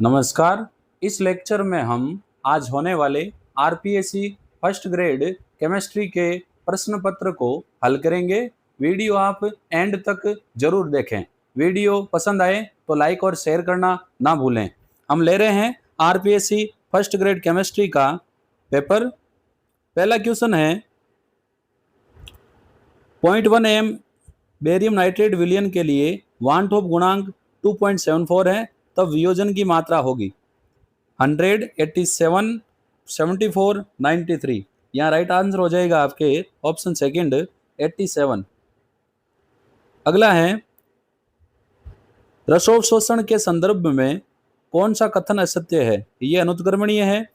नमस्कार। इस लेक्चर में हम आज होने वाले आरपीएससी फर्स्ट ग्रेड केमिस्ट्री के प्रश्न पत्र को हल करेंगे। वीडियो आप एंड तक जरूर देखें। वीडियो पसंद आए तो लाइक और शेयर करना ना भूलें। हम ले रहे हैं आरपीएससी फर्स्ट ग्रेड केमिस्ट्री का पेपर। पहला क्वेश्चन है 0.1 एम बेरियम नाइट्रेट विलयन के लिए वान टॉप गुणांक 2.74 है, तब वियोजन की मात्रा होगी 100, 87, 74, 93। यहाँ राइट आंसर हो जाएगा आपके ऑप्शन सेकंड 87। अगला है रसोवशोषण के संदर्भ में कौन सा कथन असत्य है? ये अनुत्क्रमणीय है।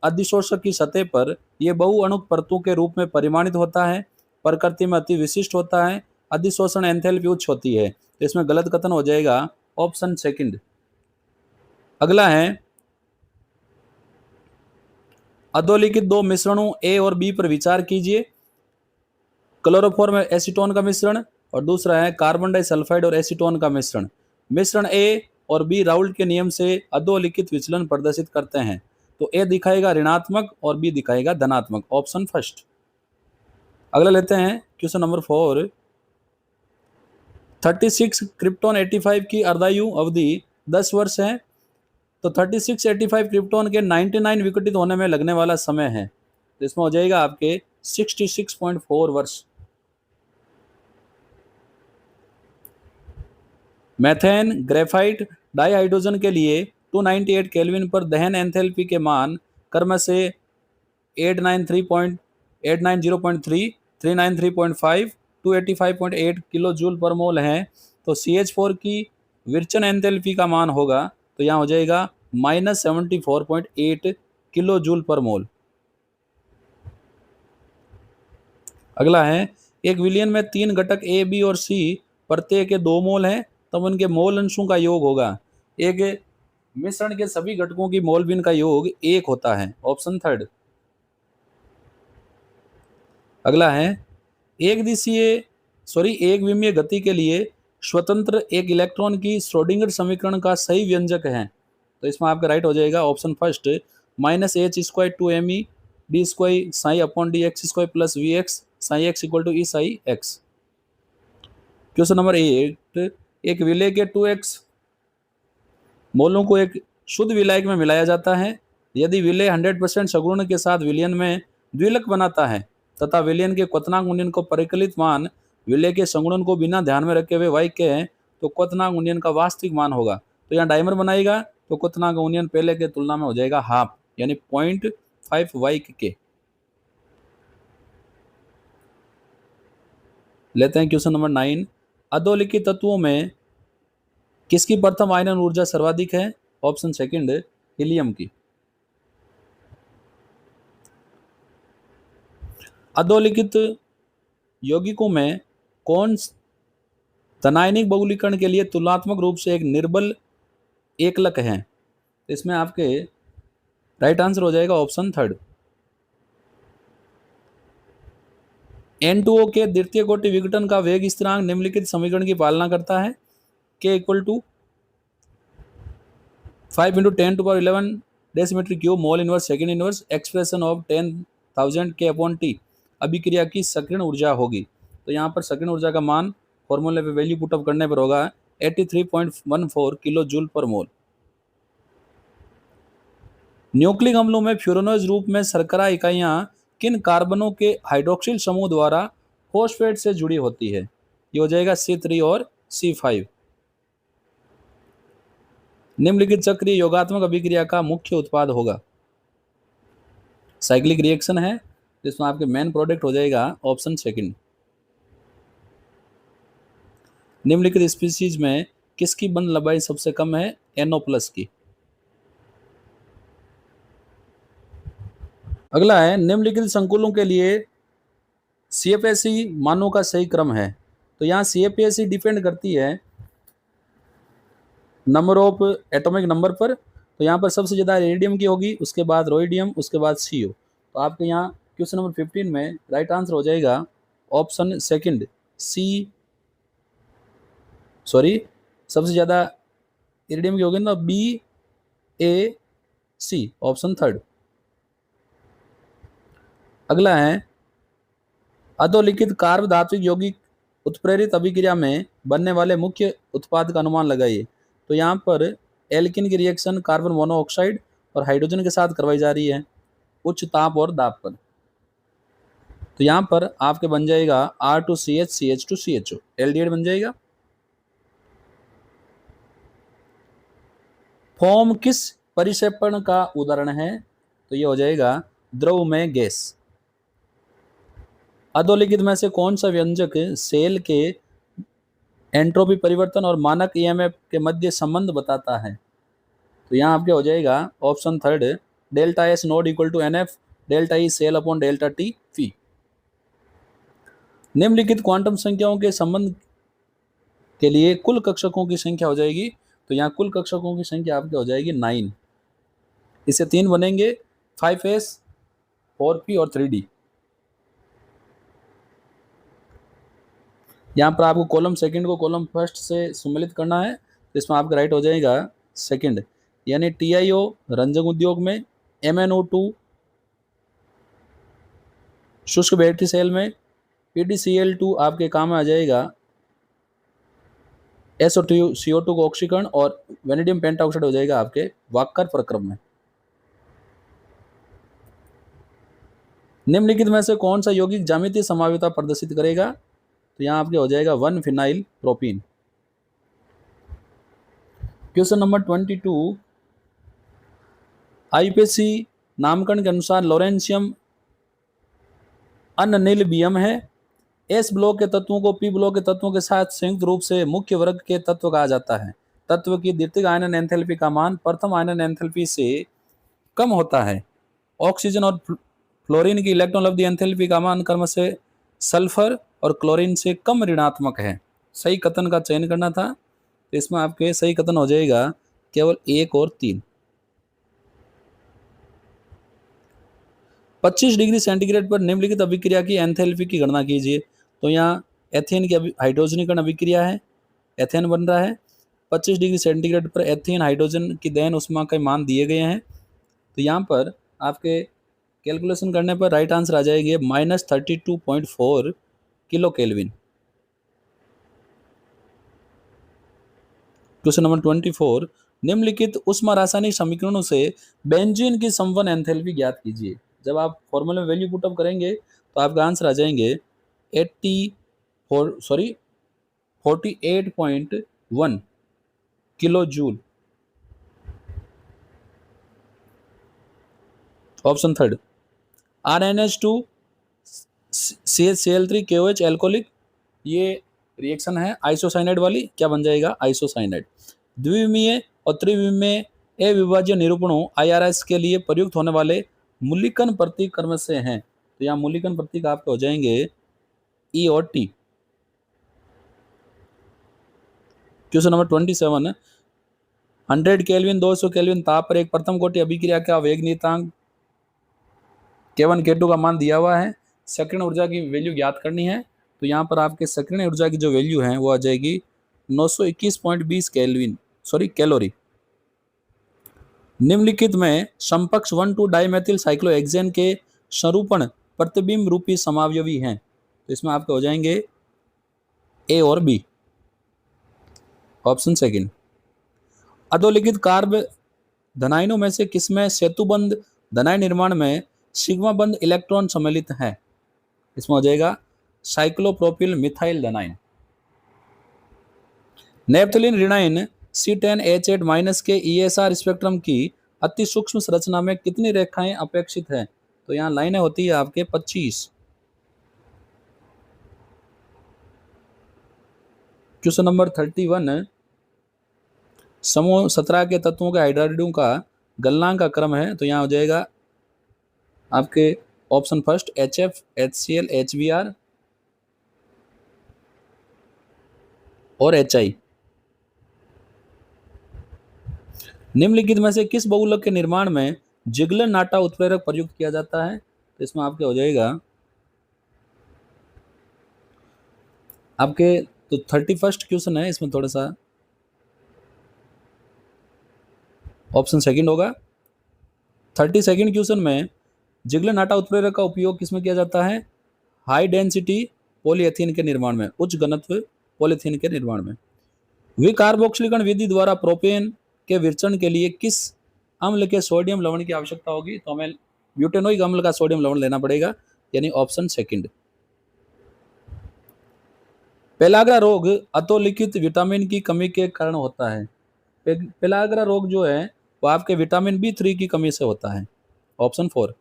अधिशोषक की सतह पर यह बहुअणुक परतों के रूप में परिमाणित होता है। प्रकृति में अति विशिष्ट होता है। अधिशोषण एंथैल्पी उच्च होती है। तो इसमें गलत कथन हो जाएगा ऑप्शन सेकंड। अगला है अधोलिखित दो मिश्रणों ए और बी पर विचार कीजिए। क्लोरोफॉर्म एसीटोन का मिश्रण और दूसरा है कार्बन डाइसल्फाइड और एसीटोन का मिश्रण। मिश्रण ए और बी राउल्ट के नियम से अधोलिखित विचलन प्रदर्शित करते हैं। तो ए दिखाएगा ऋणात्मक और बी दिखाएगा धनात्मक, ऑप्शन फर्स्ट। अगला लेते हैं क्वेश्चन नंबर 4। 36 क्रिप्टॉन 85 की अर्धायु अवधि 10 वर्ष है। तो 36 85 क्रिप्टॉन के 99 विकटित होने में लगने वाला समय है। तो इसमें हो जाएगा आपके 66.4 वर्ष। मेथेन ग्रेफाइट डाइहाइड्रोजन के लिए 298 केल्विन पर दहन एंथैल्पी के मान क्रम से 890.3, 393.5, 285.8 किलो जूल पर मोल है। तो CH4 की विरचन एंथैल्पी का मान होगा, तो यहाँ हो जाएगा -74.8 किलो जूल पर मोल। अगला है एक विलयन में 3 घटक ए बी और सी प्रत्येक के 2 मोल हैं, तब उनके मोल अंशों का योग होगा। एक मिश्रण के सभी घटकों की मोल भिन्न का योग 1 होता है, ऑप्शन थर्ड। अगला है एक विमीय गति के लिए स्वतंत्र एक इलेक्ट्रॉन की श्रोडिंगर समीकरण का सही व्यंजक है। तो इसमें आपका राइट हो जाएगा option first -h² 2me d² psi upon dx² plus vx psi x equal to E psi x। Question number 8। एक विलय के 2x मोलों को एक शुद्ध विलायक में मिलाया जाता है। यदि विलय 100% सगुण के साथ विलयन में द्विलक बनाता है तथा विलयन के क्वथनांक गुणन को परिकलित मान विलय के संगुणन को बिना ध्यान में रखे हुए y के हैं, तो क्वथनांक गुणन का वास्तविक मान होगा। तो यहाँ डाइमर बनाएगा तो क्वथनांक गुणन पहले के तुलना में हो जाएगा हाफ, यानी 0.5 y के। लेते हैं क्वेश्चन नंबर 9। अधोलिखित तत्वों में किसकी प्रथम आयनन ऊर्जा सर्वाधिक है? ऑप्शन सेकंड हीलियम की। अधोलिखित यौगिकों में कौन धनायनिक बहुलीकरण के लिए तुलनात्मक रूप से एक निर्बल एकलक है? इसमें आपके राइट आंसर हो जाएगा ऑप्शन थर्ड। N2O के द्वितीय कोटि विघटन का वेग स्थिरांक निम्नलिखित समीकरण की पालना करता है। K equal to 5 × 10⁻11 decimetre cube mole inverse second inverse expression of 10,000 K/T अभिक्रिया की सक्रिय ऊर्जा होगी। तो यहाँ पर सक्रिय ऊर्जा का मान फॉर्मूले पे वैल्यू पुटअप करने पर होगा 83.14 किलो जूल पर मोल। न्यूक्लिक अम्लों में फ्यूरानोज रूप में शर्करा इकाइयाँ किन कार्बनों के हाइड्रोक्सिल समूह द्वारा फॉस्फेट से जुड़ी होती है? ये हो जाएगा C3 और C5। निम्नलिखित चक्रीय योगात्मक अभिक्रिया का मुख्य उत्पाद होगा। साइक्लिक रिएक्शन है, जिसमें आपके मेन प्रोडक्ट हो जाएगा ऑप्शन सेकंड। निम्नलिखित स्पीशीज में किसकी बंध लंबाई सबसे कम है? NO+ की। अगला है निम्नलिखित संकुलों के लिए CFAC मानों का सही क्रम है। तो यहाँ CFAC डिपेंड करती है नंबर ऑफ एटॉमिक नंबर पर। तो यहाँ पर सबसे ज़्यादा रेडियम की होगी, उसके बाद रोइडियम, उसके बाद CO। तो आपके यहाँ क्वेश्चन नंबर 15 में राइट आंसर हो जाएगा ऑप्शन सेकंड सबसे ज़्यादा इरिडियम की होगी ना B ए सी, ऑप्शन थर्ड। अगला है अधोलिखित कार्ब धात्विक यौगिक उत्प्रेरित अभिक्रिया में बनने वाले मुख्य उत्पाद का अनुमान लगाइए। तो यहाँ पर एल्किन की रिएक्शन कार्बन मोनोऑक्साइड और हाइड्रोजन के साथ करवाई जा रही है उच्च ताप और दाब पर। तो यहाँ पर आपके बन जाएगा R2CH CH2 CHO, एल्डिहाइड बन जाएगा। फोम किस परिक्षेपण का उदाहरण है? तो ये हो जाएगा द्रव में गैस। अधोलिखित में से कौन सा व्यंजक सेल के एंट्रोपी परिवर्तन और मानक ईएमएफ के मध्य संबंध बताता है? तो यहाँ आपके हो जाएगा option third, delta S naught equal to NF delta E cell upon delta T phi. निम्नलिखित क्वांटम संख्याओं के संबंध के लिए कुल कक्षकों की संख्या हो जाएगी। तो यहाँ कुल कक्षकों की संख्या आपके हो जाएगी 9। इससे 3 बनेंगे, 5s 4p और 3d। यहाँ पर आपको कॉलम सेकंड को कॉलम फर्स्ट से सम्मिलित करना है। तो इसमें आपका राइट हो जाएगा सेकंड, यानी TiO रंजक उद्योग में, MnO2 शुष्क बैटरी सेल में, PdCl2 आपके काम में आ जाएगा SO2 को ऑक्सीकरण, और वेनेडियम पेंटाऑक्साइड हो जाएगा आपके वाक्कर प्रक्रम में। निम्नलिखित में से कौन सा यौगिक ज्यामितीय समावयवता प्रदर्शित करेगा? तो यहाँ आपके हो जाएगा 1-फिनाइल प्रोपीन। क्वेश्चन नंबर 22, IUPAC नामकरण के अनुसार लॉरेंशियम अननिलबियम है। एस ब्लॉक के तत्वों को पी ब्लॉक के तत्वों के साथ संयुक्त रूप से मुख्य वर्ग के तत्व कहा जाता है। तत्व की द्वितीयक आयनन एंथैल्पी का मान प्रथम आयनन एंथैल्पी से कम होता है। ऑक्सीजन और फ्लोरीन की इलेक्ट्रॉन लब्धि एंथैल्पी का मान क्रम से सल्फर और क्लोरीन से कम ऋणात्मक है। सही कथन का चयन करना था। तो इसमें आपके सही कथन हो जाएगा केवल 1 और 3। 25 डिग्री सेंटीग्रेड पर निम्नलिखित अभिक्रिया की एंथैल्पी की गणना कीजिए। तो यहाँ एथेन की हाइड्रोजनीकरण अभिक्रिया है, एथेन बन रहा है। 25 डिग्री सेंटीग्रेड पर एथेन हाइड्रोजन की दहन उष्मा के मान दिए गए हैं। तो यहाँ पर आपके कैलकुलेशन करने पर राइट आंसर आ जाएगी -32.4 किलो केल्विन। क्वेश्चन नंबर 24, निम्नलिखित उष्मा रासायनिक समीकरणों से बेंजीन की संवन एंथैल्पी ज्ञात कीजिए। जब आप फॉर्मूले में वैल्यू पुटअप करेंगे तो आपका आंसर आ जाएंगे 48.1 kilo joule. Option third, RnH2 CH Cl3 KOH alcoholic, ये रिएक्शन है आइसोसाइनाइड वाली, क्या बन जाएगा? आइसोसाइनाइड। द्विविमीय और त्रिविमीय अविभाज्य निरूपणों IRS के लिए प्रयुक्त होने वाले मूल्यांकन प्रतीक कर्म से हैं। तो यहाँ मूल्यांकन प्रतीक आपके हो जाएंगे E और T। Question number 27, 100 kelvin 200 kelvin ताप पर एक प्रथम कोटि अभिक्रिया का वेग नियतांक K1 K2 का मान दिया हुआ है। सक्रिय ऊर्जा की वैल्यू ज्ञात करनी है। तो यहाँ पर आपके सक्रिय ऊर्जा की जो वैल्यू है वो आ जाएगी 921.20 कैलोरी। निम्नलिखित में समकक्ष 1,2 डाइमेथिल साइक्लोहेक्सेन के स्वरूपण प्रतिबिंब रूपी समावयवी हैं। तो इसमें आपके हो जाएंगे A और B, ऑप्शन सेकंड। अधोलिखित कार्ब धनायनों में से किसमें सेतुबंध धनायन निर्माण में सिग्मा बंध इलेक्ट्रॉन सम्मिलित है? इसमें हो जाएगा साइक्लोप्रोपिल मिथाइल धनायन। नेप्थलीन ऋणायन C10H8- के ESR स्पेक्ट्रम की अति सूक्ष्म संरचना में कितनी रेखाएं अपेक्षित है? तो यहाँ लाइनें होती है आपके 25। क्वेश्चन नंबर 31, समूह 17 के तत्वों के हाइड्राइडों का गलनांक का क्रम है। तो यहाँ हो जाएगा आपके option first HF HCl HBr और HI। निम्नलिखित में से किस बहुलक के निर्माण में जिगलर नाटा उत्प्रेरक प्रयुक्त किया जाता है? तो इसमें आपके हो जाएगा आपके, तो 31 क्वेश्चन है, इसमें थोड़ा सा ऑप्शन सेकंड होगा। 32nd क्वेश्चन में जिगलेनाटा उत्प्रेरक का उपयोग किसमें किया जाता है? हाई डेंसिटी पॉलीएथीन के निर्माण में, उच्च घनत्व पॉलीथीन के निर्माण में। विकार्बोक्सिलीकरण विधि द्वारा प्रोपेन के विरचन के लिए किस अम्ल के सोडियम लवण की आवश्यकता होगी? तो हमें ब्यूटेनोइक अम्ल का सोडियम लवण लेना पड़ेगा, यानी ऑप्शन सेकंड। पेलाग्रा रोग अधोलिखित विटामिन की कमी के कारण होता है। पेलाग्रा रोग जो है वो आपके विटामिन B3 की कमी से होता है, ऑप्शन 4।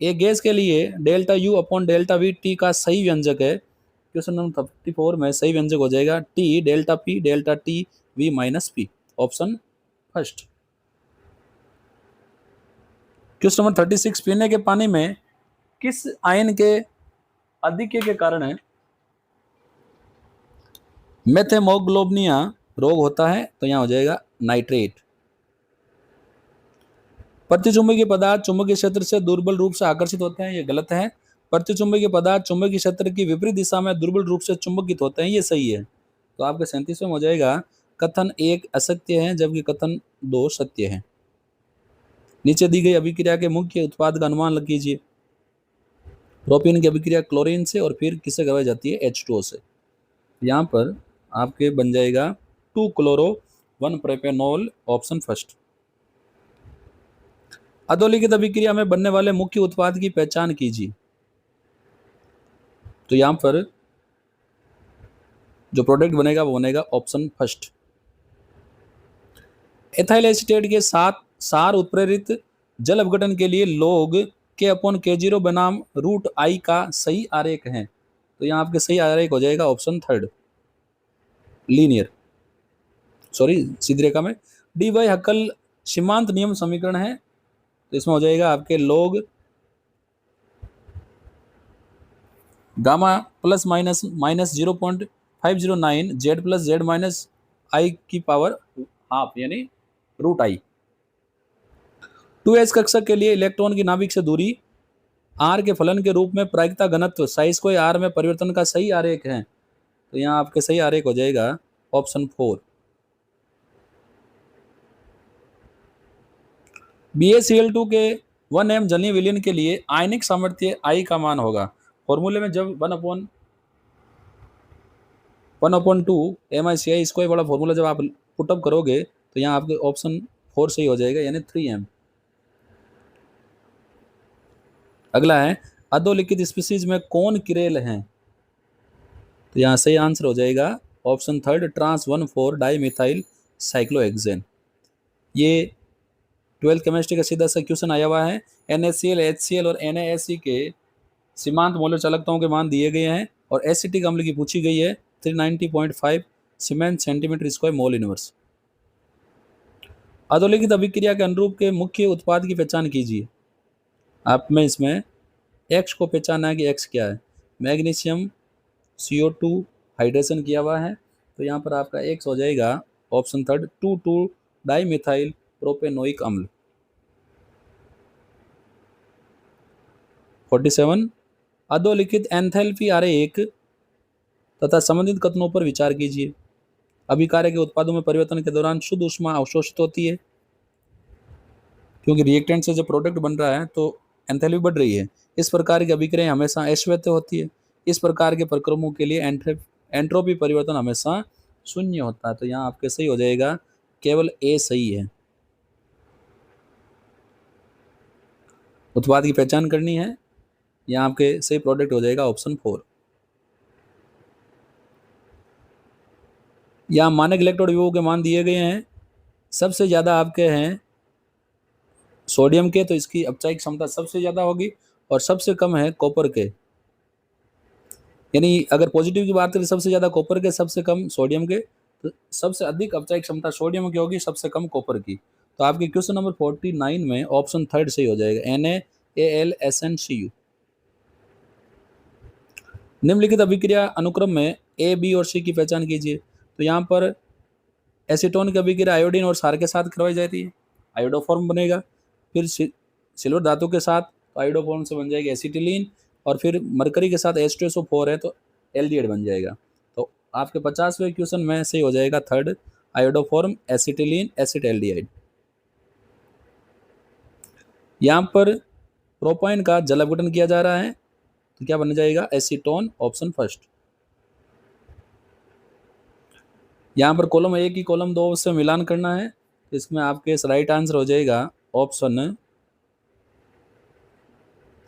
एक गैस के लिए delta U upon delta V T का सही व्यंजक है। क्वेश्चन नंबर 34 में सही व्यंजक हो जाएगा T delta P delta T V minus P, option first. Question number 36 पीने के पानी में किस आयन के अधिक्य के कारण मेथेमोग्लोबिनिया रोग होता है? तो यहाँ हो जाएगा नाइट्रेट। प्रतिचुंबकीय पदार्थ चुंबकीय क्षेत्र से दुर्बल रूप से आकर्षित होते हैं, ये गलत है। प्रतिचुंबकीय पदार्थ चुंबकीय क्षेत्र की विपरीत दिशा में दुर्बल रूप से चुंबकित होते हैं, ये सही है। तो आपके 37वें हो जाएगा कथन 1 असत्य है जबकि कथन 2 सत्य है। नीचे दी गई अभिक्रिया के मुख्य उत्पाद का अनुमान कीजिए। प्रोपीन की अभिक्रिया क्लोरीन से और फिर किससे करवाई जाती है? H2O से। यहाँ पर आपके बन जाएगा 2 क्लोरो 1 प्रोपेनॉल, ऑप्शन फर्स्ट। अधोलिखित अभिक्रिया में बनने वाले मुख्य उत्पाद की पहचान कीजिए। तो यहाँ पर जो प्रोडक्ट बनेगा वो बनेगा ऑप्शन फर्स्ट। एथाइल एसीटेट के साथ सार उत्प्रेरित जल अपघटन के लिए log K/K0 बनाम रूट I का सही आरेख है। तो यहाँ आपके सही आरेख हो जाएगा ऑप्शन थर्ड, लीनियर, सॉरी सीधी रेखा में। डी वाई हक्कल सीमांत नियम समीकरण है, तो इसमें हो जाएगा आपके log gamma plus minus minus 0.509 Z plus Z minus I की पावर हाफ, यानी रूट I। 2s कक्षक के लिए इलेक्ट्रॉन की नाभिक से दूरी r के फलन के रूप में प्रायिकता घनत्व साइज को r में परिवर्तन का सही आरेख है। तो यहाँ आपके सही आरेख हो जाएगा ऑप्शन 4। BaCl2 के 1m जलीय विलयन के लिए आयनिक सामर्थ्य I का मान होगा। फॉर्मूले में जब 1/2 MiCi स्क्वायर वाला फॉर्मूला जब आप पुटअप करोगे तो यहाँ आपके ऑप्शन 4 सही हो जाएगा, यानी 3m। अगला है अधोलिखित स्पीसीज में कौन किरेल हैं? तो यहाँ सही आंसर हो जाएगा option third, trans 1,4 dimethyl cyclohexane. ये 12th केमिस्ट्री का सीधा सा क्वेश्चन आया हुआ है। NaCl, HCl और NaSe के सीमांत मौल्य चालकताओं के मान दिए गए हैं और एसिटिक अम्ल की पूछी गई है 390.5 siemens centimetre square mole inverse. अधोलिखित अभिक्रिया के अनुरूप के मुख्य उत्पाद की पहचान कीजिए। आप में इसमें X को पहचाना है कि X क्या है। मैग्नीशियम CO2 हाइड्रेशन किया हुआ है, तो यहाँ पर आपका X हो जाएगा ऑप्शन थर्ड, 2,2 डाईमिथाइल प्रोपेनोइक अम्ल। 47 अधोलिखित एंथैल्पी आरेख तथा संबंधित कथनों पर विचार कीजिए। अभिक्रिया के उत्पादों में परिवर्तन के दौरान शुद्ध ऊष्मा अवशोषित होती है, क्योंकि रिएक्टेंट से जो प्रोडक्ट बन रहा है तो एंथैल्पी बढ़ रही है। इस प्रकार की अभिक्रिया हमेशा अश्वेत होती है। इस प्रकार के प्रक्रमों के लिए एंट्रोपी परिवर्तन हमेशा शून्य होता है। तो यहाँ आपके सही हो जाएगा केवल A सही है। उत्पाद की पहचान करनी है, यहाँ आपके सही प्रोडक्ट हो जाएगा ऑप्शन 4। यहाँ मानक इलेक्ट्रोड विभव के मान दिए गए हैं। सबसे ज़्यादा आपके हैं सोडियम के, तो इसकी अपचायिक क्षमता सबसे ज़्यादा होगी, और सबसे कम है कॉपर के। यानी अगर पॉजिटिव की बात करें सबसे ज़्यादा कॉपर के, सबसे कम सोडियम के, तो सबसे अधिक अपचायिक क्षमता सोडियम की होगी, सबसे कम कॉपर की। तो आपके क्वेश्चन नंबर 49 में ऑप्शन थर्ड सही हो जाएगा, NaAlSnCu। निम्नलिखित अभिक्रिया अनुक्रम में A, B और C की पहचान कीजिए। तो यहाँ पर एसीटोन की अभिक्रिया आयोडीन और क्षार के साथ करवाई जाती है, आयोडोफॉर्म बनेगा। फिर सिल्वर धातु के साथ तो आयोडोफॉर्म से बन जाएगी एसिटिलीन, और फिर मरकरी के साथ H2SO4 है तो एल्डिहाइड बन जाएगा। तो आपके 50वें क्वेश्चन में सही हो जाएगा third, iodoform acetylene acid aldehyde. यहाँ पर प्रोपाइन का जल अपघटन किया जा रहा है, तो क्या बन जाएगा, एसीटोन, ऑप्शन फर्स्ट। यहाँ पर कॉलम ए की कॉलम 2 से मिलान करना है, तो इसमें आपके राइट आंसर हो जाएगा ऑप्शन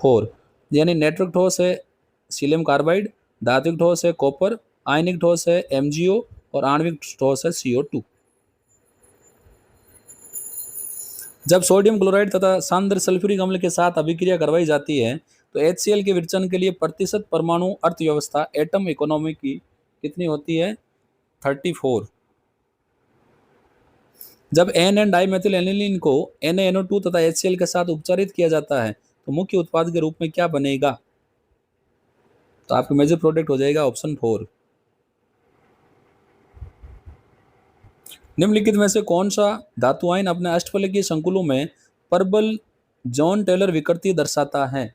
4, यानी नेट्रिक ठोस है सीलियम कार्बाइड, धात्विक ठोस है कॉपर, आयनिक ठोस है MgO और आणविक ठोस है CO2। जब सोडियम क्लोराइड तथा सांद्र सल्फ्यूरिक अम्ल के साथ अभिक्रिया करवाई जाती है तो HCl के विरचन के लिए प्रतिशत परमाणु अर्थव्यवस्था एटम इकोनॉमी की कितनी होती है, 34। जब NN डाइमेथिल एनिलीन को NaNO2 तथा HCl के साथ उपचारित किया जाता है तो मुख्य उत्पाद के रूप में क्या बनेगा, तो आपका मेजर प्रोडक्ट हो जाएगा ऑप्शन 4। निम्नलिखित में से कौन सा धातु आयन अपने अष्टफलकीय संकुलों में परबल जॉन टेलर विकृति दर्शाता है,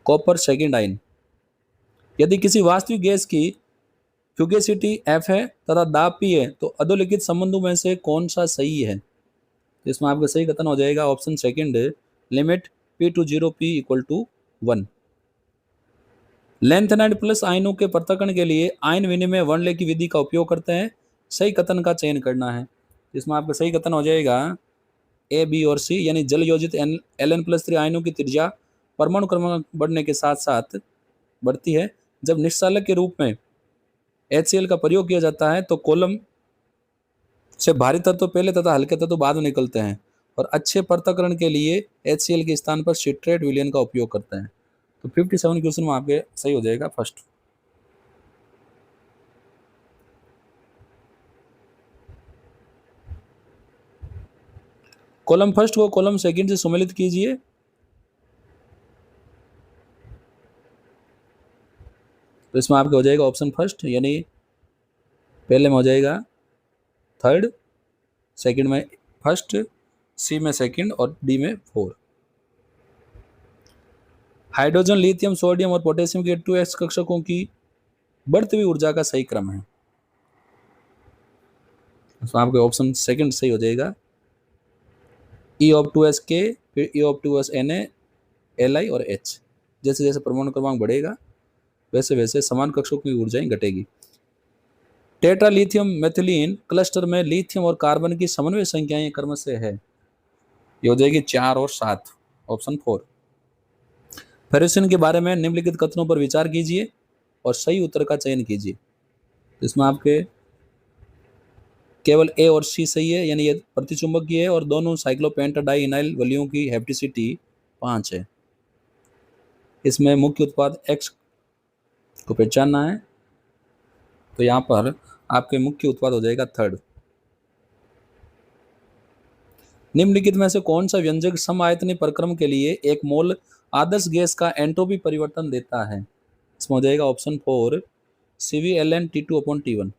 कॉपर सेकंड आयन। यदि किसी वास्तविक गैस की फ्यूगेसिटी F है तथा दाब P है तो अधोलिखित संबंधों में से कौन सा सही है, इसमें आपका सही कथन हो जाएगा option second, limit P to 0 P equal to 1। Lanthanide plus आयनों के पृथक्करण के लिए आयन विनिमय वर्णलेखी की विधि का उपयोग करते हैं, सही कथन का चयन करना है। इसमें आपका सही कथन हो जाएगा A, B और C, यानी जल योजित Ln+3 आयनों की त्रिज्या परमाणु क्रमांक बढ़ने के साथ साथ बढ़ती है। जब निश्चालक के रूप में HCl का प्रयोग किया जाता है तो कॉलम से भारी तत्व पहले तथा हल्के तत्व बाद में निकलते हैं और अच्छे पृथक्करण के लिए HCl के स्थान पर सिट्रेट विलयन का उपयोग करते हैं। तो 57 क्वेश्चन में आपके सही हो जाएगा फर्स्ट। कॉलम फर्स्ट को कॉलम सेकंड से सम्मिलित कीजिए। तो इसमें आपका हो जाएगा ऑप्शन फर्स्ट, यानी पहले में हो जाएगा थर्ड, सेकंड में फर्स्ट, सी में सेकंड और डी में 4। हाइड्रोजन, लिथियम, सोडियम और पोटेशियम के 2s कक्षकों की बढ़ती हुई ऊर्जा का सही क्रम है। तो आपका ऑप्शन सेकंड सही हो जाएगा, E ऑफ 2s K, फिर E of 2s Na, Li और H। जैसे जैसे परमाणु क्रमांक बढ़ेगा वैसे वैसे समान कक्षों की ऊर्जाएं घटेगी। टेट्रा लिथियम मेथिलीन क्लस्टर में लिथियम और कार्बन की समन्वय संख्याएं क्रमशः है, ये हो जाएगी 4 और 7, ऑप्शन 4। फेरुसिन के बारे में निम्नलिखित कथनों पर विचार कीजिए और सही उत्तर का चयन कीजिए। इसमें आपके केवल A और C सही है, यानी ये प्रतिचुंबकीय है और दोनों साइक्लोपेंटाडाइइनाइल वलियों की हेप्टिसिटी 5 है। इसमें मुख्य उत्पाद X को पहचानना है, तो यहाँ पर आपके मुख्य उत्पाद हो जाएगा थर्ड। निम्नलिखित में से कौन सा व्यंजक समआयतनीय प्रक्रम के लिए एक मोल आदर्श गैस का एंट्रोपी परिवर्तन देता है, इसमें हो जाएगा ऑप्शन 4, CvLnT2/T1।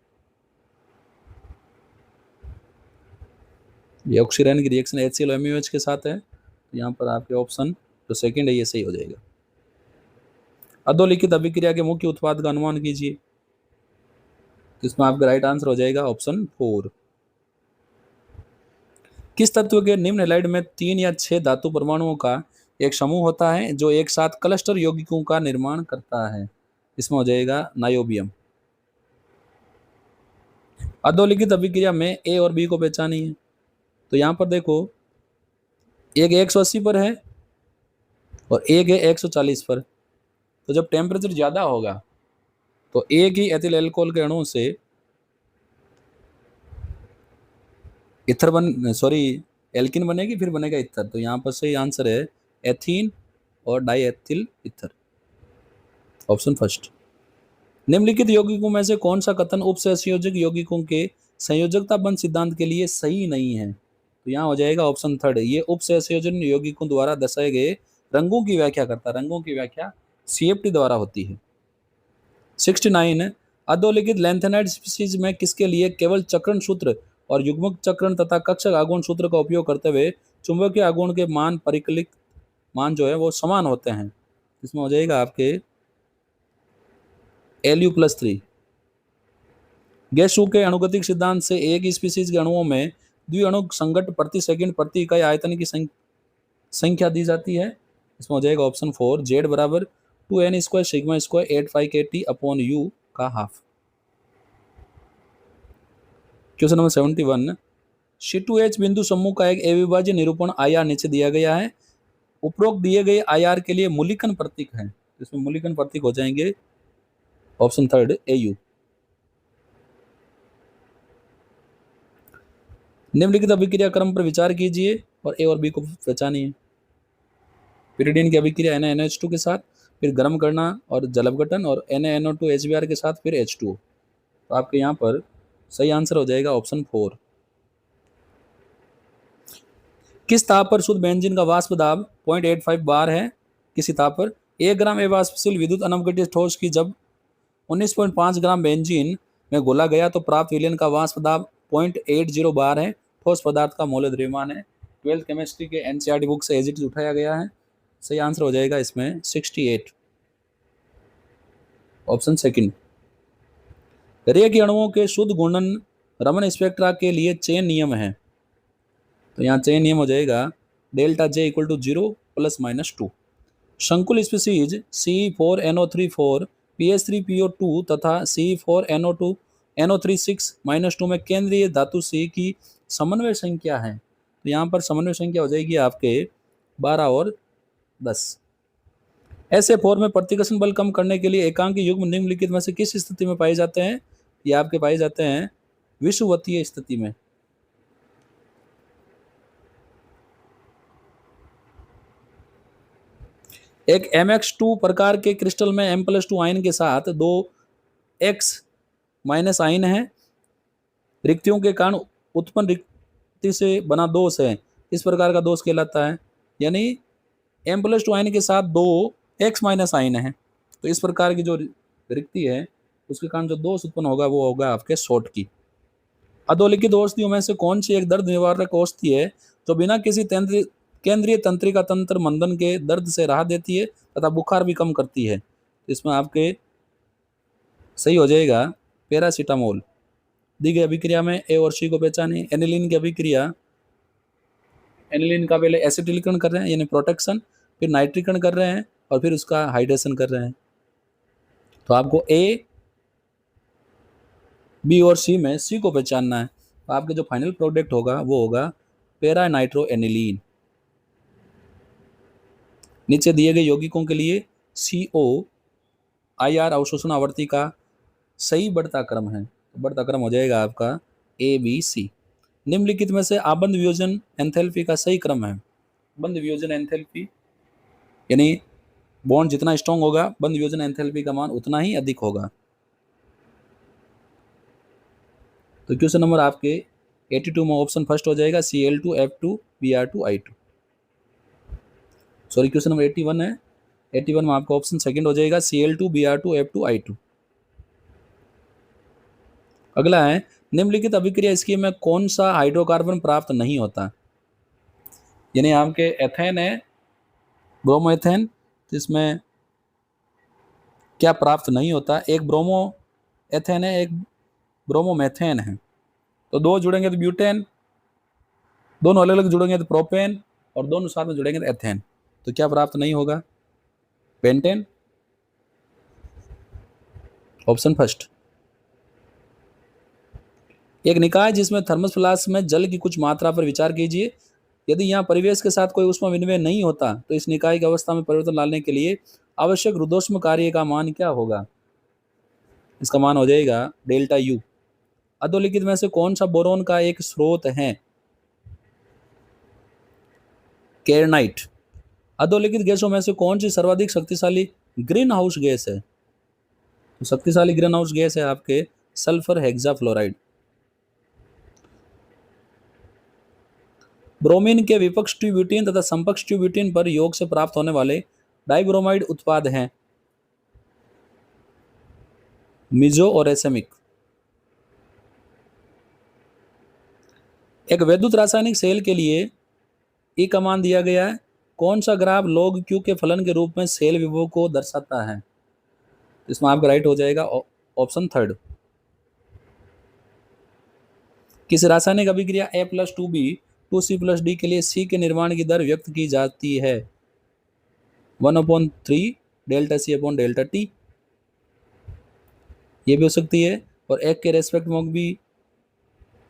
ये ऑक्सीजन की रिएक्शन HCl MuH के साथ है, तो यहाँ पर आपके ऑप्शन जो सेकंड है ये सही हो जाएगा। अधोलिखित अभिक्रिया के मुख्य उत्पाद का अनुमान कीजिए, इसमें आपका राइट आंसर हो जाएगा ऑप्शन 4। किस तत्व के निम्न हैलाइड में 3 या 6 धातु परमाणुओं का एक समूह होता है जो एक साथ क्लस्टर यौगिकों का निर्माण करता है, इसमें हो जाएगा नायोबियम। अधोलिखित अभिक्रिया में A और B को पहचानिए। तो यहाँ पर देखो एक 180 पर है और एक है 140 पर, तो जब टेम्परेचर ज़्यादा होगा तो एक ही एथिल एल्कोहल के अणु से एल्किन बनेगी, फिर बनेगा इथर। तो यहाँ पर सही आंसर है एथीन और डाइएथिल इथर, ऑप्शन फर्स्ट। निम्नलिखित यौगिकों में से कौन सा कथन उपसंयोजक यौगिकों के संयोजकता बंध सिद्धांत के लिए सही नहीं है, तो यहाँ हो जाएगा ऑप्शन थर्ड, ये उपसंयोजन यौगिकों द्वारा दर्शाए गए रंगों की व्याख्या करता है, रंगों की व्याख्या CFT द्वारा होती है। 69 अधोलिखित लेंथेनाइड स्पीशीज में किसके लिए केवल चक्रण सूत्र और युग्मक चक्रण तथा कक्षक आघूर्ण सूत्र का उपयोग करते हुए चुंबकीय आघूर्ण के मान परिकलित मान जो है वो समान होते हैं, इसमें हो जाएगा आपके Lu+3। गैसों के अणुगतिक सिद्धांत से एक ही स्पीशीज के अणुओं में द्विअणु संघट्ट प्रति सेकंड प्रति इकाई आयतन की संख्या दी जाती है। इसमें हो जाएगा ऑप्शन 4 जेड बराबर 2n² sigma square 85kT upon you का हाफ। क्वेश्चन नंबर 71 C2H बिंदु समूह का एक अविभाज्य निरूपण आयार नीचे दिया गया है। उपरोक्त दिए गए आयार के लिए मूल्यांकन प्रतीक है। इसमें मूल्यांकन प्रतीक हो जाएंगे ऑप्शन 3 AU। निम्नलिखित अभिक्रिया क्रम पर विचार कीजिए और ए और बी को पहचानिए। पिरिडिन की अभिक्रिया NaNH2 के साथ, फिर गर्म करना और जल अपघटन, और NaNO2 HBr के साथ फिर H2O। तो आपके यहाँ पर सही आंसर हो जाएगा ऑप्शन 4। किस ताप पर शुद्ध बेंजीन का वाष्प दाब 0.85 बार है? किसी ताप पर 1 ग्राम अवाष्पशील विद्युत अनवघटित ठोस की जब 19.5 ग्राम बेंजीन में घोला गया तो प्राप्त विलयन का वाष्प दाब 0.80 बार है। ठोस पदार्थ का मौल्य द्रव्यमान है। 12th केमिस्ट्री के NCERT बुक से एज इट इज उठाया गया है। सही आंसर हो जाएगा इसमें 68 ऑप्शन सेकंड। रेखीय अणुओं के शुद्ध घूर्णन रमन स्पेक्ट्रा के लिए चेन नियम है। तो यहाँ चेन नियम हो जाएगा डेल्टा J इक्वल टू 0 ± 2। शंकुल स्पीसीज C4NO34 PH3PO2 तथा C4NO2 NO36 -2 में केंद्रीय धातु C की समन्वय संख्या है। तो यहाँ पर समन्वय संख्या हो जाएगी आपके 12 और 10। ऐसे 4 में प्रतिकर्षण बल कम करने के लिए एकांकी युग्म निम्नलिखित में से किस स्थिति में पाए जाते हैं? ये आपके पाए जाते हैं विषुवतीय स्थिति में। एक MX2 प्रकार के क्रिस्टल में M+2 आयन के साथ 2 X- आयन है। रिक्तियों के कारण उत्पन्न रिक्ति से बना दोष है, इस प्रकार का दोष कहलाता है। यानी M+2 आयन के साथ 2 X- आयन है, तो इस प्रकार की जो रिक्ति है उसके कारण जो दोष उत्पन्न होगा वो होगा आपके शॉर्ट की। अधोलिखित औषधियों में से कौन सी एक दर्द निवारक औषधि है जो बिना किसी केंद्रीय तंत्रिका तंत्र मंदन के दर्द से राहत देती है तथा बुखार भी कम करती है? इसमें आपके सही हो जाएगा पैरासीटामोल। दी गई अभिक्रिया में ए और सी को पहचाने। एनिलीन की अभिक्रिया, एनिलीन का पहले एसिटिलीकरण कर रहे हैं यानी प्रोटेक्शन, फिर नाइट्रीकरण कर रहे हैं और फिर उसका हाइड्रेशन कर रहे हैं। तो आपको ए, बी और सी में सी को पहचानना है। तो आपके जो फाइनल प्रोडक्ट होगा वो होगा पैरा नाइट्रो एनिलीन। नीचे दिए गए यौगिकों के लिए CO IR अवशोषण आवृत्ति का सही बढ़ता क्रम है। तो बढ़ता क्रम हो जाएगा आपका ABC। निम्नलिखित में से आबंध वियोजन एंथैल्पी का सही क्रम है। बंध वियोजन एंथैल्पी यानी बॉन्ड जितना स्ट्रॉन्ग होगा बंध वियोजन एंथैल्पी का मान उतना ही अधिक होगा। तो क्वेश्चन नंबर आपके 82 में ऑप्शन फर्स्ट हो जाएगा Cl2F2 Br2I2। Sorry question number 81 है। 81 में आपका ऑप्शन सेकंड हो जाएगा Cl2 Br2F2I2। अगला है निम्नलिखित अभिक्रिया स्कीम में कौन सा हाइड्रोकार्बन प्राप्त नहीं होता? यानी आपके एथेन है, ब्रोमोएथेन, तो इसमें क्या प्राप्त नहीं होता? एक ब्रोमो एथेन है, एक ब्रोमोमेथेन है। तो दो जुड़ेंगे तो ब्यूटेन, दोनों अलग अलग जुड़ेंगे तो प्रोपेन, और दोनों साथ में जुड़ेंगे तो एथेन। तो क्या प्राप्त नहीं होगा? Pentane, option first. एक निकाय जिसमें थर्मस फ्लास्क में जल की कुछ मात्रा पर विचार कीजिए। यदि यहाँ परिवेश के साथ कोई ऊष्मा विनिमय नहीं होता तो इस निकाय की अवस्था में परिवर्तन लाने के लिए आवश्यक रुद्धोष्म कार्य का मान क्या होगा? इसका मान हो जाएगा डेल्टा U। अधोलिखित में से कौन सा बोरोन का एक स्रोत है? केरनाइट। अधोलिखित गैसों में से कौन सी सर्वाधिक शक्तिशाली ग्रीन हाउस गैस है? तो शक्तिशाली ग्रीन हाउस गैस है आपके सल्फर हेक्साफ्लोराइड। ब्रोमीन के विपक्ष ट्यूब्यूटेन तथा समपक्ष ट्यूब्यूटेन पर योग से प्राप्त होने वाले डाइब्रोमाइड उत्पाद हैं मिजो और एसेमिक। एक वैद्युत रासायनिक सेल के लिए ई का मान दिया गया है। कौन सा ग्राफ log Q के फलन के रूप में सेल विभव को दर्शाता है? इसमें आपका राइट हो जाएगा ऑप्शन थर्ड। किसी रासायनिक अभिक्रिया A+2B 2C+D के लिए C के निर्माण की दर व्यक्त की जाती है 1/3 delta C upon delta T, ये भी हो सकती है। और एक के रेस्पेक्ट में भी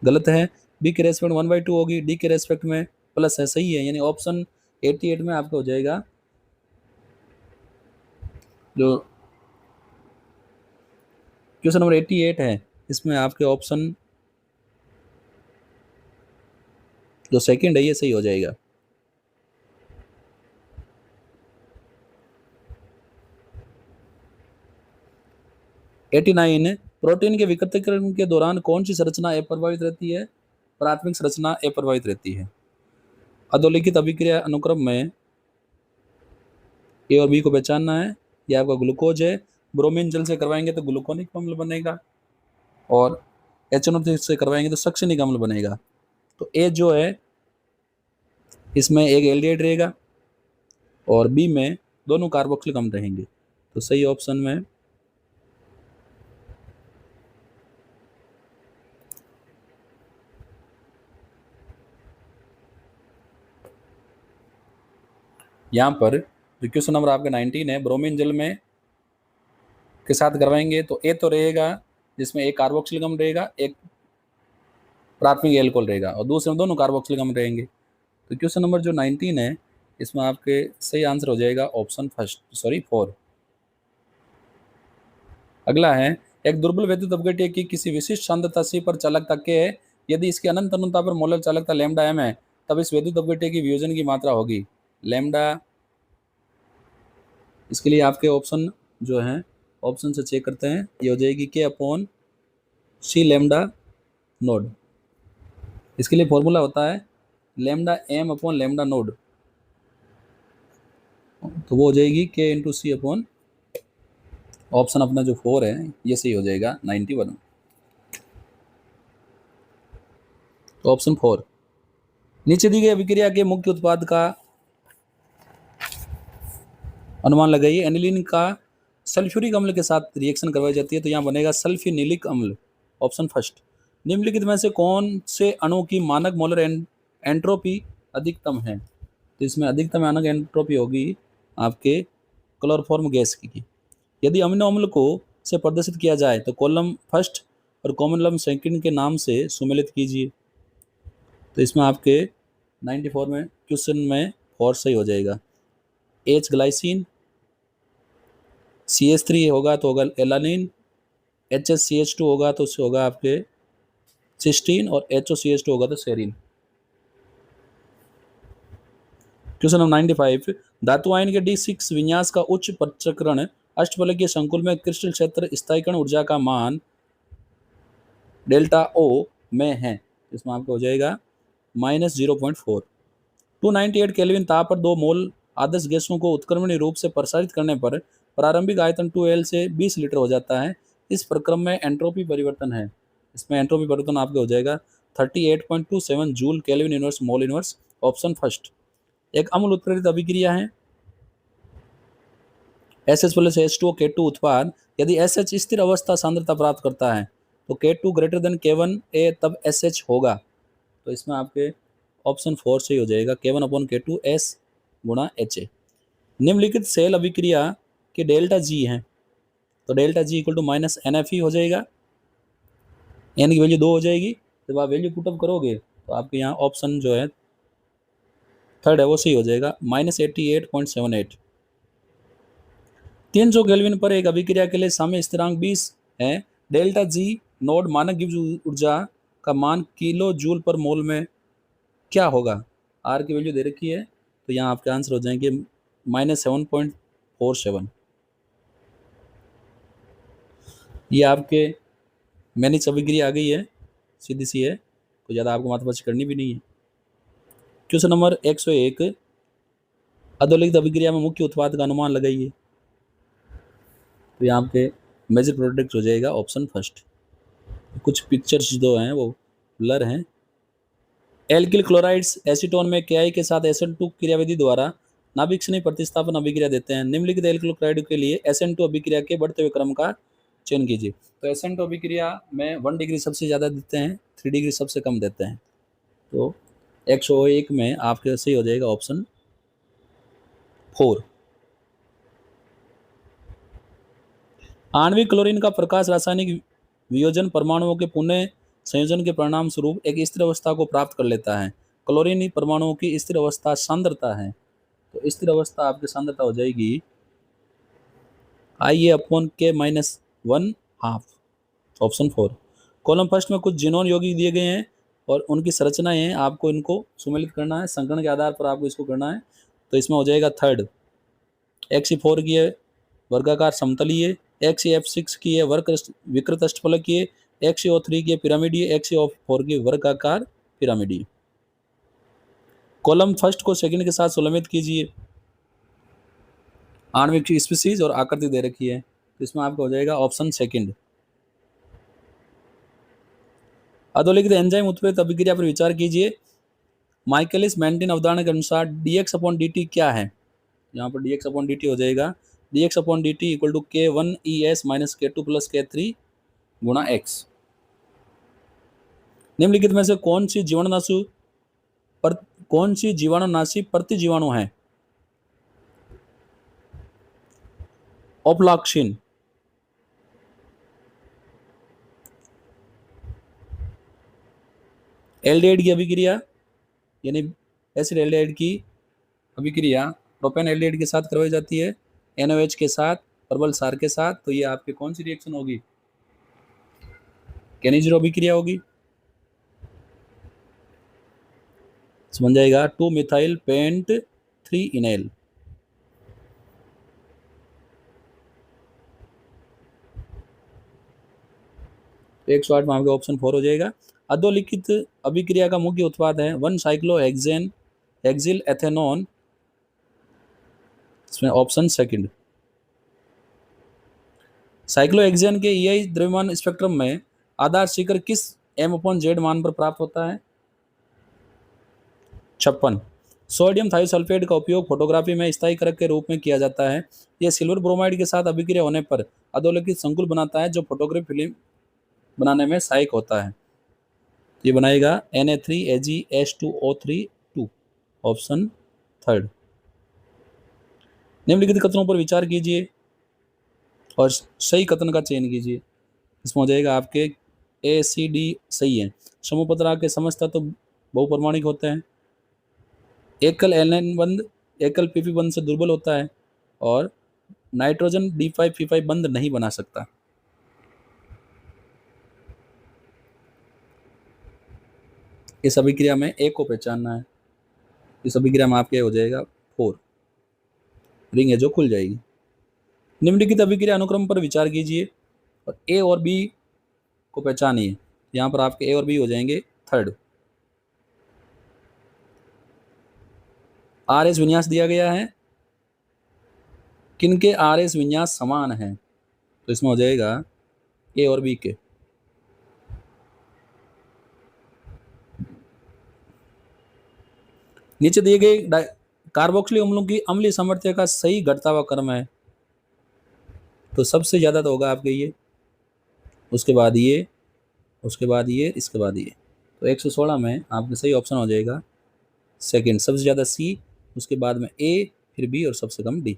गलत है, बी के रेस्पेक्ट 1/2 होगी, डी के रेस्पेक्ट में प्लस है, सही है। यानी ऑप्शन 88 में आपका हो जाएगा जो क्वेश्चन नंबर 88 है, इसमें आपके ऑप्शन जो सेकंड है ये सही हो जाएगा। एटी 89 प्रोटीन के विकृतीकरण के दौरान कौन सी संरचना अप्रभावित रहती है? प्राथमिक संरचना अप्रभावित रहती है। अधोलिखित अभिक्रिया अनुक्रम में ए और बी को पहचानना है। ये आपका ग्लूकोज है, ब्रोमीन जल से करवाएंगे तो ग्लूकोनिक अम्ल बनेगा, और HNO3 से करवाएंगे तो सक्सिनिक अम्ल बनेगा। तो ए जो है इसमें एक एल्डिहाइड रहेगा और बी में दोनों कार्बोक्सिलिक अम्ल रहेंगे। तो सही ऑप्शन में यहाँ पर जो क्वेश्चन नंबर आपका 19 है, ब्रोमीन जल में के साथ करवाएंगे तो ए तो रहेगा जिसमें एक कार्बोक्सिलिक अम्ल रहेगा, एक प्राथमिक एल्कोहल रहेगा, और दूसरे में दोनों कार्बोक्सिलिक अम्ल रहेंगे। तो क्वेश्चन नंबर जो 19 है इसमें आपके सही आंसर हो जाएगा ऑप्शन 4। अगला है, एक दुर्बल वैद्युत अपघट्य की किसी विशिष्ट सांद्रता C पर चालकता K है, यदि इसकी अनंत अनुता पर मोलर चालकता लैम्डा m है, तब इस वैद्युत अपघट्य की वियोजन की मात्रा होगी लैम्डा। इसके लिए आपके ऑप्शन जो हैं ऑप्शन से चेक करते हैं, ये हो जाएगी K/C लैम्डा नोड। इसके लिए फॉर्मूला होता है lambda m upon lambda node, तो वो हो जाएगी K/C अपॉन ऑप्शन अपना जो 4 है ये सही हो जाएगा 91। तो ऑप्शन 4। नीचे दी गई अभिक्रिया के मुख्य उत्पाद का अनुमान लगाइए। एनिलीन का सल्फ्यूरिक अम्ल के साथ रिएक्शन करवाई जाती है तो यहाँ बनेगा सल्फ्यूनिलिक अम्ल, ऑप्शन 1। निम्नलिखित में से कौन से अणु की मानक मोलर एंट्रोपी अधिकतम है? तो इसमें अधिकतम मानक एंट्रोपी होगी आपके क्लोरोफॉर्म गैस की। यदि अमीनो अम्ल को से प्रदर्शित किया जाए तो कॉलम फर्स्ट और कॉलम सेकंड के नाम से सुमेलित कीजिए। तो इसमें आपके 94 में क्वेश्चन में 4 सही हो जाएगा। H ग्लाइसिन, CH3 होगा तो होगा एलानिन, HCH2 होगा तो उससे होगा आपके सिस्टीन, और HOCH2 होगा तो सेरीन। क्वेश्चन नंबर 95, धातु आयन के D6 विन्यास का उच्च पृथक्करण अष्टफलकीय संकुल में क्रिस्टल क्षेत्र स्थायीकरण ऊर्जा का मान डेल्टा O में है, इसमें आपको हो जाएगा -0.4। 298 केल्विन ताप पर 2 मोल आदर्श गैसों को उत्क्रमणीय रूप से प्रसारित करने पर प्रारंभिक आयतन 2L से 20 लीटर हो जाता है। इस प्रक्रम में एंट्रोपी परिवर्तन है, इसमें एंट्रोपी परिवर्तन आपके हो जाएगा 38.27 joule kelvin inverse mole inverse, option 1। एक अम्ल उत्प्रेरित अभिक्रिया है SH + H2O K2 उत्पाद, यदि SH स्थिर अवस्था सांद्रता प्राप्त करता है तो K2 > K1A तब SH होगा। तो इसमें आपके ऑप्शन 4 से ही हो जाएगा K1/K2 S × HA। निम्नलिखित सेल अभिक्रिया के डेल्टा G हैं तो डेल्टा G = -NFE हो जाएगा, N की वैल्यू 2 हो जाएगी। जब आप वैल्यू पुटअप करोगे तो आपके यहाँ ऑप्शन जो है 3rd है वो सही हो जाएगा -88.78। 300 केल्विन पर एक अभिक्रिया के लिए साम्य स्थिरांक 20 है। डेल्टा G नोड मानक गिब्स ऊर्जा का मान किलो जूल पर मोल में क्या होगा? R की वैल्यू दे रखी है तो यहाँ आपके आंसर हो जाएंगे -7.47। ये आपके मैनिच अभिक्रिया आ गई है, सीधी सी है, तो ज़्यादा आपको माथापच्ची करनी भी नहीं है। क्वेश्चन नंबर 101, अधोलिखित अभिक्रिया में मुख्य उत्पाद का अनुमान लगाइए। तो यहाँ पे मेजर प्रोडक्ट हो जाएगा ऑप्शन 1। कुछ पिक्चर्स जो हैं वो ब्लर हैं। एल्किल क्लोराइड्स एसीटोन में Ki के साथ SN2 क्रियाविधि द्वारा नाभिक श्रेणी प्रतिस्थापन अभिक्रिया देते हैं। निम्नलिखित एल्किल क्लोराइड के लिए SN2 अभिक्रिया के बढ़ते हुए क्रम का चयन कीजिए। तो SN2 अभिक्रिया में 1 डिग्री सबसे ज़्यादा देते हैं, 3 डिग्री सबसे कम देते हैं। तो 101 में आपके सही हो जाएगा ऑप्शन 4। आणविक क्लोरीन का प्रकाश रासायनिक वियोजन परमाणुओं के पुनः संयोजन के परिणाम स्वरूप एक स्थिर अवस्था को प्राप्त कर लेता है। क्लोरीन परमाणुओं की स्थिर अवस्था सांद्रता है, तो स्थिर अवस्था आपकी सांद्रता हो जाएगी IA/K-1/2, ऑप्शन 4। कॉलम फर्स्ट में कुछ जीनोन यौगिक दिए गए हैं और उनकी संरचनाएं हैं, आपको इनको सुमेलित करना है, संकरण के आधार पर आपको इसको करना है। तो इसमें हो जाएगा थर्ड, XE4 की है वर्गाकार समतलीय, XEF6 की है विकृत अष्टफलकीय, XeO3 की है पिरामिडीय, XeO4 की वर्गाकार पिरामिडीय। कॉलम फर्स्ट को सेकंड के साथ सुलमित कीजिए। आणविक स्पीसीज और आकृति दे रखी है, तो इसमें आपका हो जाएगा ऑप्शन सेकंड। अधोलिखित एंजाइम उत्प्रेरक अभिक्रिया पर विचार कीजिए। माइकलिस मेंटेन अवधारणा के अनुसार dx/dt क्या है? यहाँ पर dx/dt हो जाएगा dx/dt equal to K1ES minus K2 plus K3 गुणा x। निम्नलिखित में से कौन सी जीवाणुनाशी प्रतिजीवाणु है? ओप्लाक्सिन, एल्डिहाइड की अभिक्रिया यानी एसिड एल्डिहाइड की अभिक्रिया प्रोपेन एल्डिहाइड के साथ करवाई जाती है NaOH के साथ, प्रबल सार के साथ। तो ये आपकी कौन सी रिएक्शन होगी? केनी-जीरो अभिक्रिया होगी। बन जाएगा 2-मिथाइल पेंट 3 इनैल। तो 108 में आपका ऑप्शन 4 हो जाएगा। अधोलिखित अभिक्रिया का मुख्य उत्पाद है 1-साइक्लोहेक्सेन हेक्सिल एथेनॉन, इसमें ऑप्शन सेकंड। साइक्लोहेक्सेन के EI द्रव्यमान स्पेक्ट्रम में आधार शिखर किस M/Z मान पर प्राप्त होता है? 56। सोडियम थायोसल्फेट का उपयोग फोटोग्राफी में स्थायीकरण के रूप में किया जाता है। यह सिल्वर ब्रोमाइड के साथ अभिक्रिया होने पर अधोलिखित संकुल बनाता है जो फोटोग्राफी फिल्म बनाने में सहायक होता है। ये बनाएगा Na3AgH2O3 2, ऑप्शन थर्ड। निम्नलिखित कथनों पर विचार कीजिए और सही कथन का चयन कीजिए। इसमें हो जाएगा आपके ACD सही है। समूह पत्रक के समस्त तत्व बहुपरमाणिक होते हैं। एकल एल्केन बंध एकल PP बंध से दुर्बल होता है और नाइट्रोजन D5P5 बंध नहीं बना सकता। इस अभिक्रिया में एक को पहचानना है। इस अभिक्रिया में आपके हो जाएगा 4, रिंग है जो खुल जाएगी। निम्नलिखित अभिक्रिया अनुक्रम पर विचार कीजिए और A और B को पहचानिए। यहाँ पर आपके A और B हो जाएंगे थर्ड। RS विन्यास दिया गया है, किनके RS विन्यास समान है? तो इसमें हो जाएगा A और B के। नीचे दिए गए कार्बोक्सिलिक अम्लों की अम्लीय सामर्थ्य का सही घटता हुआ क्रम है। तो सबसे ज़्यादा तो होगा आपके ये, उसके बाद ये, उसके बाद ये, इसके बाद ये। तो 116 में आपके सही ऑप्शन हो जाएगा सेकंड। सबसे ज़्यादा C, उसके बाद में A, फिर B और सबसे कम D।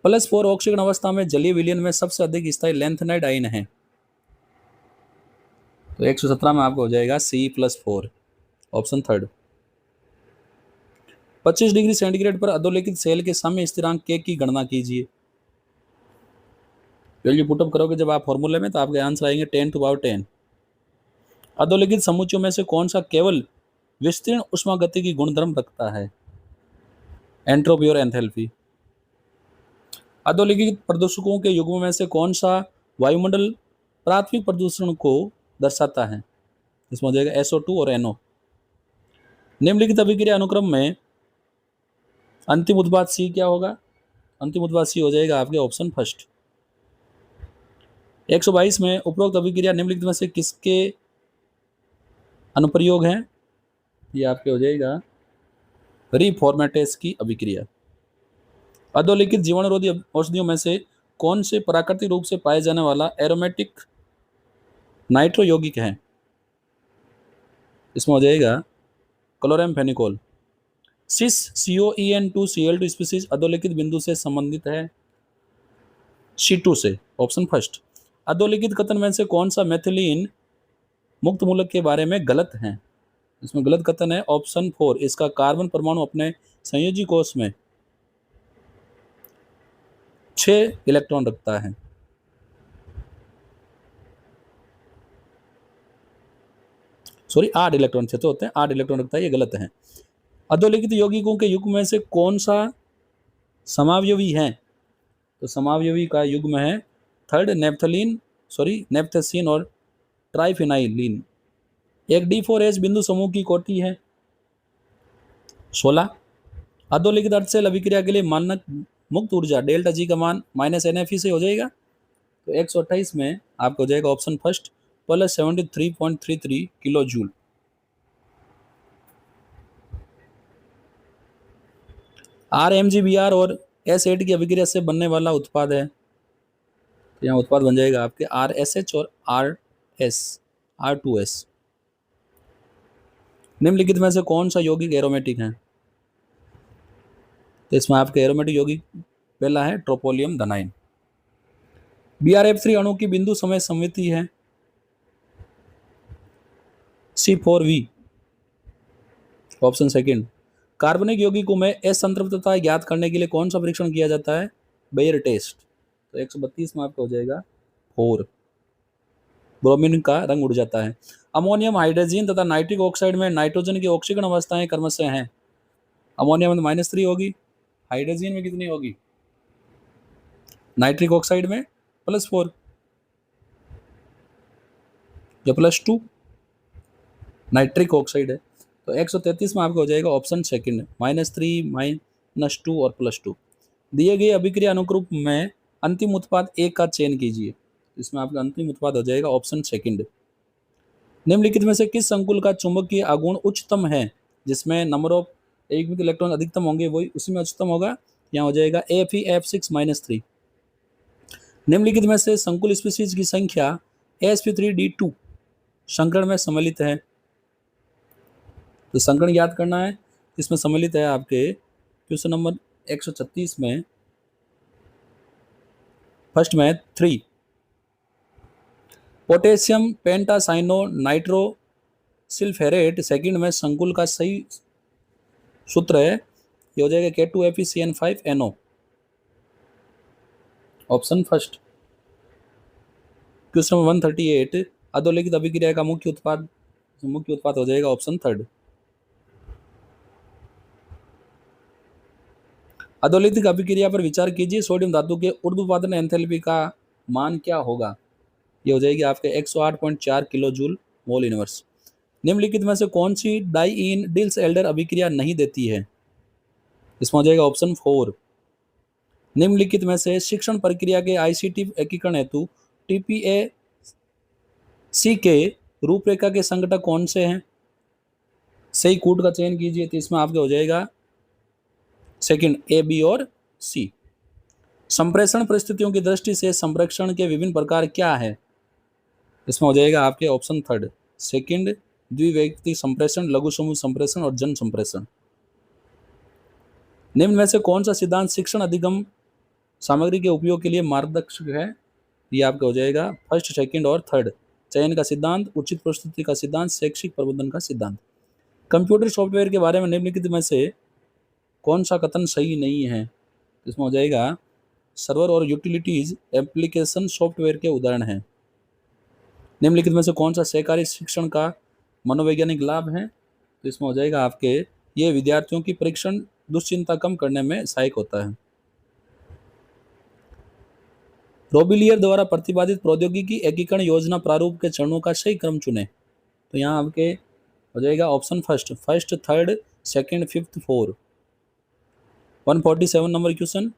+4 ऑक्सीकरण अवस्था में जलीय विलयन में सबसे अधिक स्थायी लैंथेनाइड आयन है। तो 117 में आपको हो जाएगा C+4, option third. 25 degree centigrade पर अधोलिखित सेल के साम्य स्थिरांक K की गणना कीजिए। वैल्यू पुटअप करोगे जब आप फॉर्मूले में, तो आपके आंसर आएंगे 10⁻10। अधोलिखित समुच्चयों में से कौन सा केवल विस्तीर्ण उष्मागतिकी गुणधर्म रखता है? एंट्रोपी और एंथैल्पी। अधोलिखित प्रदूषकों के युग्म में से कौन सा वायुमंडल प्राथमिक प्रदूषण को दर्शाता है? इसमें हो जाएगा SO2 और NO। निम्नलिखित अभिक्रिया अनुक्रम में अंतिम उत्पाद C क्या होगा? अंतिम उत्पाद C हो जाएगा आपके ऑप्शन फर्स्ट। 122 में उपरोक्त अभिक्रिया निम्नलिखित में से किसके अनुप्रयोग हैं? ये आपके हो जाएगा रिफॉर्मेटेस की अभिक्रिया। अधोलिखित जीवाणुरोधी औषधियों में से कौन से प्राकृतिक रूप से पाए जाने वाला एरोमेटिक नाइट्रो यौगिक है? इसमें हो जाएगा क्लोरेमफेनिकोल। सिस COEN2Cl2 स्पीसीज अधोलिखित बिंदु से संबंधित है C2 से। Option first. अधोलिखित कथन में से कौन सा मेथिलीन मुक्त मूलक के बारे में गलत है? इसमें गलत कथन है ऑप्शन 4, इसका कार्बन परमाणु अपने संयोजी कोष में 6 इलेक्ट्रॉन रखता है। सॉरी 8 इलेक्ट्रॉन, 6 तो होते हैं, 8 इलेक्ट्रॉन रखता है, ये गलत है। अधोलिखित यौगिकों के युग्म में से कौन सा समावयवी है? तो समावयवी का युग्म है थर्ड, नेप्थेसीन और ट्राइफिनाइलिन। एक D4H बिंदु समूह की कोटि है 16। अधोलिखित अर्धसेल अभिक्रिया के लिए मानक मुक्त ऊर्जा डेल्टा G का मान -NFe से हो जाएगा। तो 128 में आपको हो जाएगा option first plus 73.33 kilo joule. RMGBr और S8 की अभिक्रिया से बनने वाला उत्पाद है, तो यहाँ उत्पाद बन जाएगा आपके RSH और R2S। निम्नलिखित में से कौन सा यौगिक एरोमेटिक है? तो इसमें आपके एरोमेटिक यौगिक पहला है ट्रोपोलियम धनाइन। BrF3 अणु की बिंदु समय संविति है C4V। Option second. कार्बनिक यौगिकों में असंतृप्तता ज्ञात करने के लिए कौन सा परीक्षण किया जाता है? Baeyer test. तो 132 में आपका हो जाएगा 4। ब्रोमीन का रंग उड़ जाता है। अमोनियम, हाइड्रोजन तथा नाइट्रिक ऑक्साइड में नाइट्रोजन की ऑक्सीकरण अवस्थाएं क्रमशः हैं। अमोनियम में -3 होगी, हाइड्रोजन में कितनी होगी? नाइट्रिक ऑक्साइड में +4 जो +2 नाइट्रिक ऑक्साइड है। तो 133 में आपका हो जाएगा ऑप्शन सेकंड -3, -2 और +2। दिए गए अभिक्रिया अनुरूप में अंतिम उत्पाद A का चयन कीजिए। इसमें आपका अंतिम उत्पाद हो जाएगा ऑप्शन सेकंड। निम्नलिखित में से किस संकुल का चुंबकीय आघूर्ण उच्चतम है? जिसमें नंबर ऑफ एकमित इलेक्ट्रॉन अधिकतम होंगे वही उसी में उच्चतम होगा। यहाँ हो जाएगा FeF6-3। निम्नलिखित में से संकुल स्पीसीज की संख्या sp3d2 संकरण में सम्मिलित है। तो संकरण याद करना है, इसमें सम्मिलित है आपके क्वेश्चन नंबर 136 में फर्स्ट में 3। पोटेशियम पेंटासाइनो नाइट्रो सिल्फेरेट सेकंड में संकुल का सही सूत्र है, ये हो जाएगा K2FeCN5NO। Option first. Question number 138 अधोलिखित अभिक्रिया का मुख्य उत्पाद हो जाएगा ऑप्शन थर्ड। अधोलिखित अभिक्रिया पर विचार कीजिए, सोडियम धातु के ऊर्ध्वपातन एंथैल्पी का मान क्या होगा? ये हो जाएगी आपके 108.4 किलो जूल मोल इनवर्स। निम्नलिखित में से कौन सी डाइईन डिल्स एल्डर अभिक्रिया नहीं देती है? इसमें हो जाएगा ऑप्शन 4। निम्नलिखित में से शिक्षण प्रक्रिया के ICT एकीकरण हेतु TPAC के रूपरेखा के संघटक कौन से हैं? सही कूट का चयन कीजिए। तो इसमें आपके हो जाएगा सेकंड A, B और C। संप्रेषण परिस्थितियों की दृष्टि से संप्रेषण के विभिन्न प्रकार क्या है? इसमें हो जाएगा आपके ऑप्शन थर्ड सेकंड, द्विव्यक्ति संप्रेषण, लघु समूह संप्रेषण और जन संप्रेषण। निम्न में से कौन सा सिद्धांत शिक्षण अधिगम सामग्री के उपयोग के लिए मार्गदर्शक है? ये आपका हो जाएगा फर्स्ट, सेकंड और थर्ड। चयन का सिद्धांत, उचित प्रस्तुति का सिद्धांत, शैक्षिक प्रबंधन का सिद्धांत। कंप्यूटर सॉफ्टवेयर के बारे में निम्नलिखित में से कौन सा कथन सही नहीं है? इसमें हो जाएगा सर्वर और यूटिलिटीज एप्लीकेशन सॉफ्टवेयर के उदाहरण हैं। निम्नलिखित में से कौन सा सहकारी शिक्षण का मनोवैज्ञानिक लाभ है? तो इसमें हो जाएगा आपके ये विद्यार्थियों की परीक्षण दुश्चिंता कम करने में सहायक होता है। रोबिलियर द्वारा प्रतिपादित प्रौद्योगिकी एकीकरण योजना प्रारूप के चरणों का सही क्रम चुने। तो यहाँ आपके हो जाएगा option first, third, second, fifth, 4। 147 number question.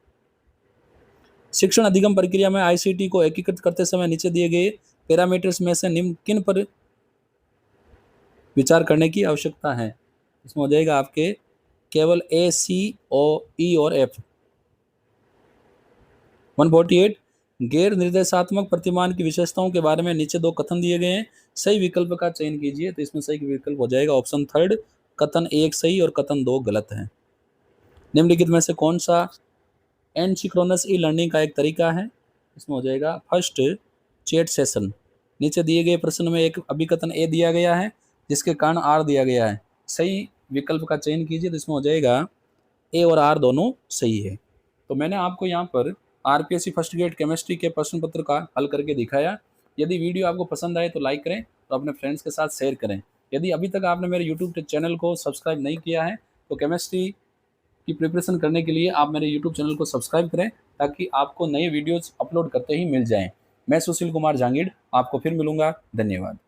शिक्षण अधिगम प्रक्रिया में ICT को एकीकृत करते समय नीचे दिए गए पैरामीटर्स में से निम्न किन पर विचार करने की आवश्यकता है? इसमें हो जाएगा आपके केवल A, C, E और F। 148 गैर निर्देशात्मक प्रतिमान की विशेषताओं के बारे में नीचे 2 कथन दिए गए हैं, सही विकल्प का चयन कीजिए। तो इसमें सही विकल्प हो जाएगा ऑप्शन थर्ड, कथन 1 सही और कथन 2 गलत है। निम्नलिखित में से कौन सा एनसिक्रोनस ई लर्निंग का एक तरीका है? इसमें हो जाएगा फर्स्ट चैट सेशन। नीचे दिए गए प्रश्न में एक अभिकथन ए दिया गया है जिसके कारण आर दिया गया है, सही विकल्प का चयन कीजिए। तो इसमें हो जाएगा ए और आर दोनों सही है। तो मैंने आपको यहाँ पर आरपीएससी फर्स्ट ग्रेड केमिस्ट्री के प्रश्न पत्र का हल करके दिखाया। यदि वीडियो आपको पसंद आए तो लाइक करें, तो अपने फ्रेंड्स के साथ शेयर करें। यदि अभी तक आपने मेरे यूट्यूब चैनल को सब्सक्राइब नहीं किया है तो केमिस्ट्री की प्रिपरेशन करने के लिए आप मेरे यूट्यूब चैनल को सब्सक्राइब करें ताकि आपको नए वीडियोज़ अपलोड करते ही मिल जाएं। मैं सुशील कुमार जांगीड़ आपको फिर मिलूंगा। धन्यवाद।